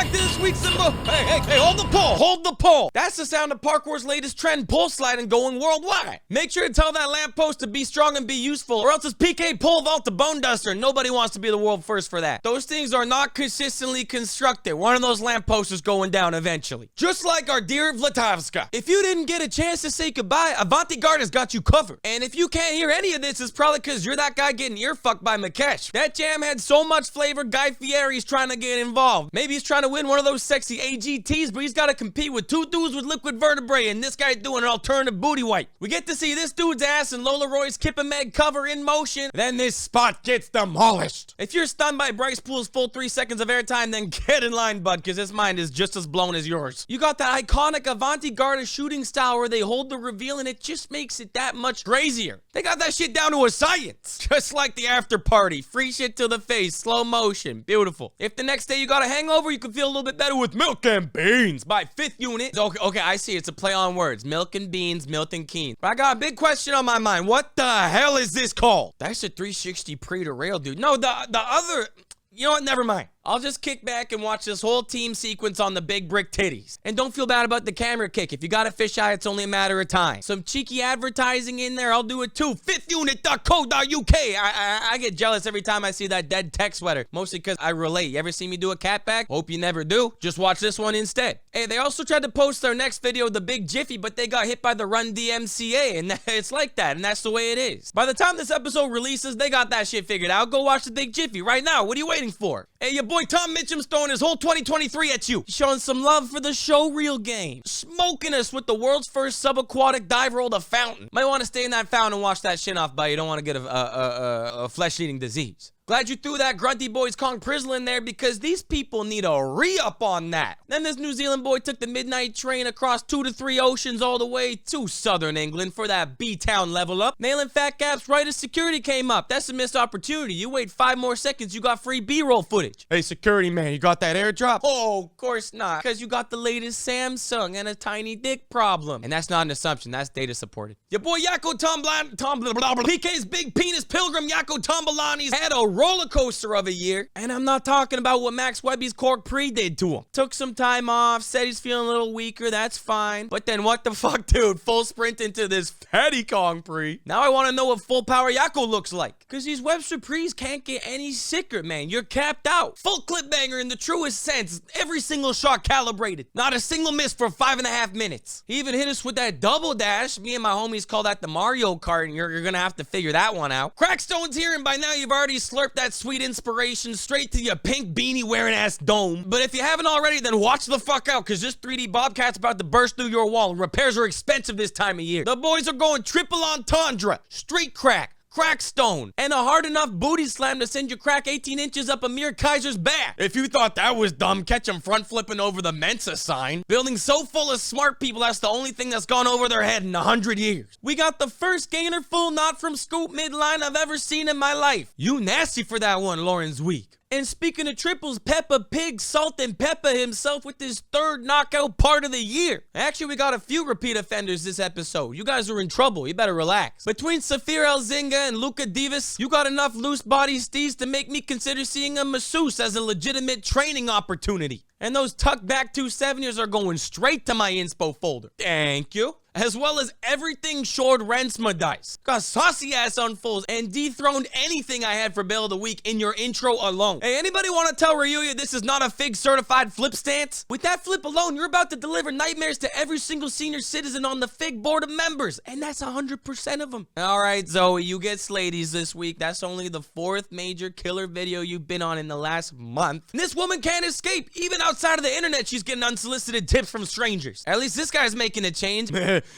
back to this week's symbol. Hey, hold the pole, hold the pole. That's the sound of parkour's latest trend, pole sliding, going worldwide. Make sure to tell that lamppost to be strong and be useful, or else it's PK pole vault to bone duster. Nobody wants to be the world first for that. Those things are not consistently constructed. One of those lampposts is going down eventually. Just like our dear VLATAVSKA. If you didn't get a chance to say goodbye, Avanti Garda's got you covered. And if you can't hear any of this, it's probably because you're that guy getting ear-fucked by Mitchem. That jam had so much flavor, Guy Fieri's trying to get involved. Maybe he's trying to win one of those sexy AGTs, but he's got to compete with two dudes with liquid vertebrae, and this guy doing an alternative booty wipe. We get to see this dude's ass in Lola Roy's Kip and Meg cover in motion, then this spot gets demolished. If you're stunned by Brice Poule's full 3 seconds of airtime, then get in line, bud, because his mind is just as blown as yours. You got that iconic Avanti Garda shooting style where they hold the reveal, and it just makes it that much crazier. They got that shit down to a science. Just like the after party. Free shit to the face, slow motion, beautiful. If the next day you got a hangover, you can feel a little bit better with Milk and Beans by Fifth Unit. Okay, I see. It's a play on words. Milk and Beans, Milton Keynes. But I got a big question on my mind. What the hell is this called? That's a 360 pre to rail, dude. No, the other... You know what? Never mind. I'll just kick back and watch this whole team sequence on the big brick titties. And don't feel bad about the camera kick. If you got a fisheye, it's only a matter of time. Some cheeky advertising in there, I'll do it too. FifthUnit.co.uk. I get jealous every time I see that dead tech sweater. Mostly because I relate. You ever see me do a cat back? Hope you never do. Just watch this one instead. Hey, they also tried to post their next video, the Big Jiffy, but they got hit by the Run DMCA. And it's like that. And that's the way it is. By the time this episode releases, they got that shit figured out. Go watch the Big Jiffy right now. What are you waiting for? Hey, your boy Tom Mitchem's throwing his whole 2023 at you. He's showing some love for the show reel game. Smoking us with the world's first subaquatic dive roll, the fountain. Might want to stay in that fountain and wash that shit off, but you don't want to get a flesh-eating disease. Glad you threw that Grunty Boys Kong Prizzle in there because these people need a re-up on that. Then this New Zealand boy took the midnight train across 2 to 3 oceans all the way to southern England for that B-Town level up. Nailing fat gaps right as security came up. That's a missed opportunity. You wait 5 more seconds, you got free B-roll footage. Hey, security man, you got that airdrop? Oh, of course not. Because you got the latest Samsung and a tiny dick problem. And that's not an assumption, that's data supported. Your boy Jaco Tombolani, PK's big penis pilgrim Jaco Tombolani's had a roller coaster of a year, and I'm not talking about what Max Webby's Cork Pre did to him. Took some time off, said he's feeling a little weaker, that's fine. But then what the fuck, dude? Full sprint into this fatty Kong Pre. Now I want to know what full power Jaco looks like. Because these Webster Pre's can't get any sicker, man. You're capped out. Full clip banger in the truest sense. Every single shot calibrated. Not a single miss for 5.5 minutes. He even hit us with that double dash. Me and my homies call that the Mario Kart, and you're gonna have to figure that one out. Crackstone's here, and by now you've already slurped that sweet inspiration straight to your pink beanie wearing ass dome. But if you haven't already, then watch the fuck out, because this 3D Bobcat's about to burst through your wall. Repairs are expensive this time of year. The boys are going triple entendre, street crack, Crackstone, and a hard enough booty slam to send your crack 18 inches up Amir Kaiser's back. If you thought that was dumb, catch him front flipping over the Mensa sign. Building so full of smart people, that's the only thing that's gone over their head in 100 years. We got the first gainer full not from scoop midline I've ever seen in my life. You nasty for that one, Laurenzweeke. And speaking of triples, Peppa Pig Salt and Peppa himself with his 3rd knockout part of the year. Actually, we got a few repeat offenders this episode. You guys are in trouble. You better relax. Between Safier Elzinga and Lukas Divis, you got enough loose body steez to make me consider seeing a masseuse as a legitimate training opportunity. And those tucked back 270s are going straight to my inspo folder. Thank you. As well as everything Sjoerd Rensma dice. Got saucy ass unfolds and dethroned anything I had for Bill of the Week in your intro alone. Hey, anybody want to tell Ryuya this is not a FIG certified flip stance? With that flip alone, you're about to deliver nightmares to every single senior citizen on the FIG board of members. And that's 100% of them. All right, Zoe, you get Sladies this week. That's only the 4th major killer video you've been on in the last month. And this woman can't escape. Even outside of the internet, she's getting unsolicited tips from strangers. At least this guy's making a change.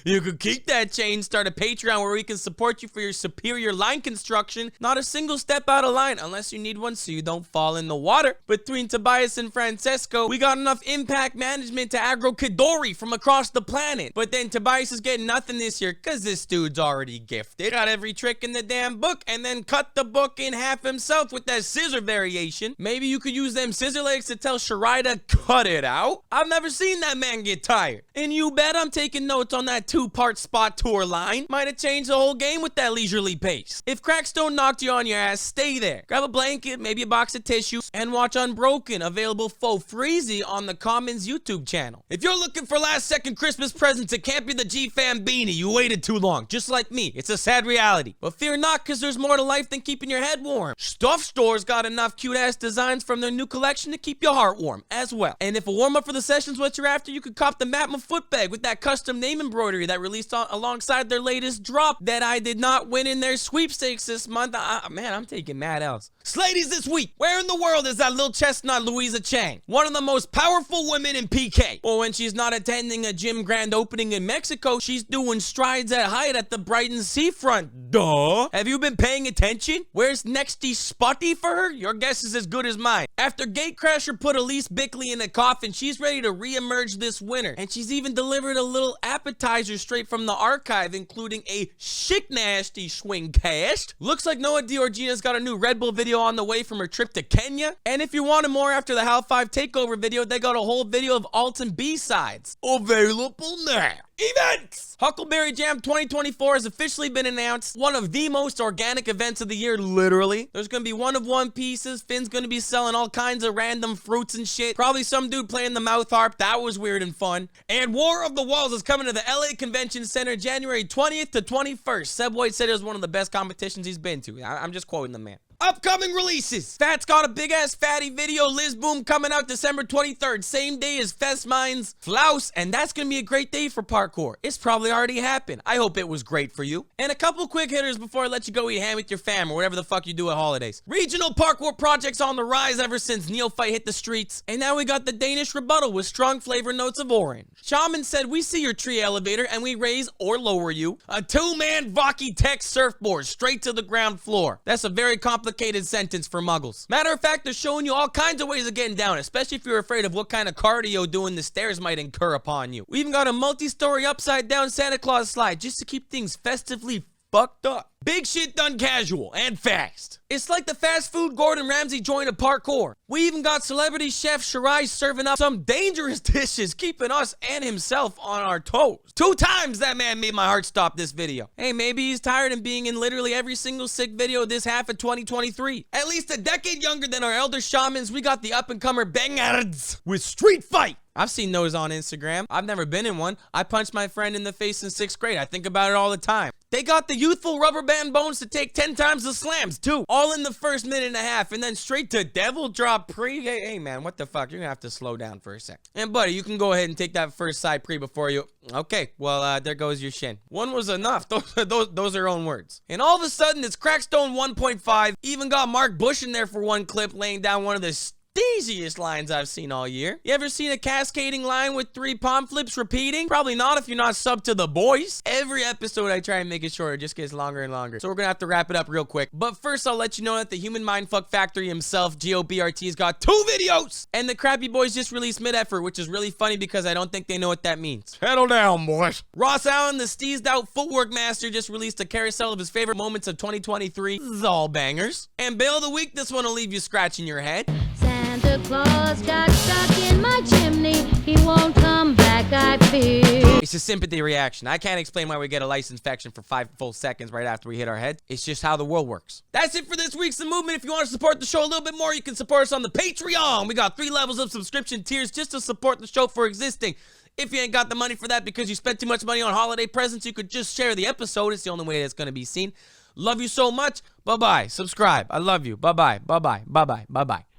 You could keep that change, start a Patreon where we can support you for your superior line construction. Not a single step out of line unless you need one so you don't fall in the water. Between Tobias and Francesco, we got enough impact management to aggro Kidori from across the planet. But then Tobias is getting nothing this year because this dude's already gifted. Got every trick in the damn book and then cut the book in half himself with that scissor variation. Maybe you could use them scissor legs to tell Shirai to cut it out. I've never seen that man get tired. And you bet I'm taking notes on that that 2-part spot tour line. Might have changed the whole game with that leisurely pace. If Crackstone knocked you on your ass, stay there. Grab a blanket, maybe a box of tissues, and watch Unbroken, available for freezy on the Commons YouTube channel. If you're looking for last-second Christmas presents, it can't be the GEFAM beanie. You waited too long. Just like me. It's a sad reality. But fear not, because there's more to life than keeping your head warm. Stoeff Store's got enough cute-ass designs from their new collection to keep your heart warm as well. And if a warm-up for the session's what you're after, you could cop the MATTTMA foot bag with that custom name embroidery that released alongside their latest drop that I did not win in their sweepstakes this month. Man, I'm taking mad L's. Ladies this week, where in the world is that little chestnut Louisa Chang? One of the most powerful women in PK. Well, when she's not attending a gym grand opening in Mexico, she's doing strides at height at the Brighton seafront. Duh. Have you been paying attention? Where's nexty spotty for her? Your guess is as good as mine. After Gatecrasher put Elise Bickley in a coffin, she's ready to re-emerge this winter. And she's even delivered a little appetizer straight from the archive, including a chic nasty swing cast. Looks like Noa Diorgina's got a new Red Bull video on the way from her trip to Kenya. And if you wanted more after the Hal 5 takeover video, they got a whole video of Alton B-sides available now. Events! Huckleberry Jam 2024 has officially been announced. One of the most organic events of the year, literally. There's gonna be one-of-one pieces. Finn's gonna be selling all kinds of random fruits and shit. Probably some dude playing the mouth harp. That was weird and fun. And War of the Walls is coming to the LA Convention Center January 20th to 21st. Seb White said it was one of the best competitions he's been to. I'm just quoting the man. Upcoming releases. Fat's got a big-ass fatty video, Liz Boom, coming out December 23rd, same day as Fest Minds Flouse, and that's gonna be a great day for parkour. It's probably already happened. I hope it was great for you. And a couple quick hitters before I let you go eat ham with your fam or whatever the fuck you do at holidays. Regional parkour projects on the rise ever since Neophyte hit the streets, and now we got the Danish rebuttal with strong flavor notes of orange. Shaman said, we see your tree elevator and we raise or lower you a 2-man Vaki Tech surfboard straight to the ground floor. That's a very complicated sentence for muggles. Matter of fact, they're showing you all kinds of ways of getting down, especially if you're afraid of what kind of cardio doing the stairs might incur upon you. We even got a multi-story upside down Santa Claus slide just to keep things festively fucked up. Big shit done casual and fast. It's like the fast food Gordon Ramsay joint of parkour. We even got celebrity chef Shirai serving up some dangerous dishes, keeping us and himself on our toes. 2 times that man made my heart stop this video. Hey, maybe he's tired of being in literally every single sick video this half of 2023. At least a decade younger than our elder shamans, we got the up-and-comer Bangards with Street Fight. I've seen those on Instagram. I've never been in one. I punched my friend in the face in 6th grade. I think about it all the time. They got the youthful rubber band bones to take 10 times the slams, too. All in the first minute and a half, and then straight to devil drop pre. Hey, man, what the fuck? You're gonna have to slow down for a sec. And, buddy, you can go ahead and take that first side pre before you... Okay, well, there goes your shin. One was enough. Those are own words. And all of a sudden, it's Crackstone 1.5. Even got Marc Busch in there for one clip, laying down one of the easiest lines I've seen all year. You ever seen a cascading line with 3 palm flips repeating? Probably not if you're not subbed to the boys. Every episode I try and make it shorter, it just gets longer and longer. So we're gonna have to wrap it up real quick. But first I'll let you know that the Human Mindfuck Factory himself, GOBRT's got 2 videos! And the Crappy Boys just released mid-effort, which is really funny because I don't think they know what that means. Settle down, boys. Ross Allen, the steezed out footwork master, just released a carousel of his favorite moments of 2023. This is all bangers. And Bail of the Week, this one will leave you scratching your head. Santa Claus got stuck in my chimney. He won't come back, I fear. It's a sympathy reaction. I can't explain why we get a lice infection for 5 full seconds right after we hit our head. It's just how the world works. That's it for this week's The Movement. If you want to support the show a little bit more, you can support us on the Patreon. We got 3 levels of subscription tiers just to support the show for existing. If you ain't got the money for that because you spent too much money on holiday presents, you could just share the episode. It's the only way that's going to be seen. Love you so much. Bye-bye. Subscribe. I love you. Bye-bye. Bye-bye. Bye-bye. Bye-bye.